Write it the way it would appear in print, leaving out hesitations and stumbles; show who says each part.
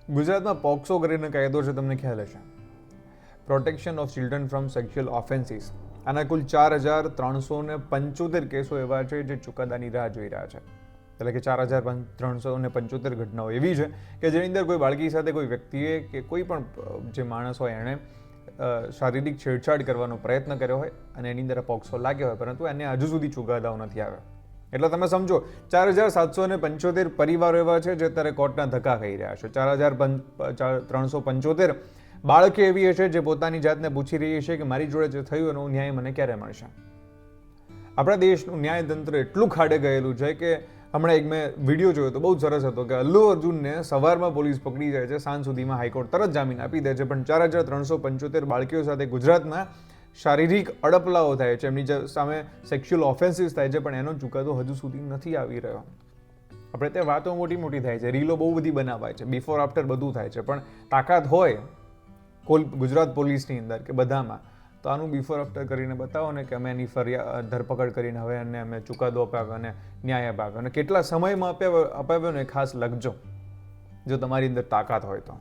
Speaker 1: ગુજરાતમાં પોક્સો કરીને કાયદો છે, તમને ખ્યાલ હશે, protection of children from sexual offences. આના કુલ 4,375 કેસો એવા છે જે ચુકાદાની રાહ જોઈ રહ્યા છે. એટલે કે 4,375 ઘટનાઓ એવી છે કે જેની અંદર કોઈ બાળકી સાથે કોઈ વ્યક્તિએ કે કોઈ પણ જે માણસ હોય એણે શારીરિક છેડછાડ કરવાનો પ્રયત્ન કર્યો હોય અને એની અંદર પોક્સો લાગ્યો હોય, પરંતુ એને હજુ સુધી ચુકાદાઓ નથી આવ્યા. એટલે તમે સમજો 4,775 પરિવારો એવા છે જે અત્યારે કોર્ટના ધક્કા ખાઈ રહ્યા છે. 4,375 બાળકી એવી છે જે પોતાની જાતને પૂછી રહી છે કે મારી જોડે જે થયું એનો ન્યાય મને ક્યારે મળશે. આપણા દેશનું ન્યાયતંત્ર એટલું ખાડે ગયેલું છે કે હમણાં એક મેં વિડીયો જોયો તો બહુ સરસ હતો કે અલ્લુ અર્જુનને સવારમાં પોલીસ પકડી જાય છે, સાંજ સુધીમાં હાઈકોર્ટ તરત જામીન આપી દે છે, પણ 4,375 બાળકીઓ સાથે ગુજરાતમાં શારીરિક અડપલાઓ થાય છે, એમની સામે સેક્સ્યુઅલ ઓફેન્સીસ થાય છે, પણ એનો ચુકાદો હજુ સુધી નથી આવી રહ્યો. આપણે ત્યાં વાતો મોટી મોટી થાય છે, રીલો બહુ બધી બનાવાય છે, બિફોર આફ્ટર બધું થાય છે, પણ તાકાત હોય ગુજરાત પોલીસની અંદર કે બધામાં, તો આનું બિફોર આફ્ટર કરીને બતાવો ને કે અમે એની ધરપકડ કરીને હવે એને અમે ચુકાદો અપાવ્યો અને ન્યાય અપાવ્યો અને કેટલા સમયમાં અપાવ્યો ને ખાસ લખજો જો તમારી અંદર તાકાત હોય તો.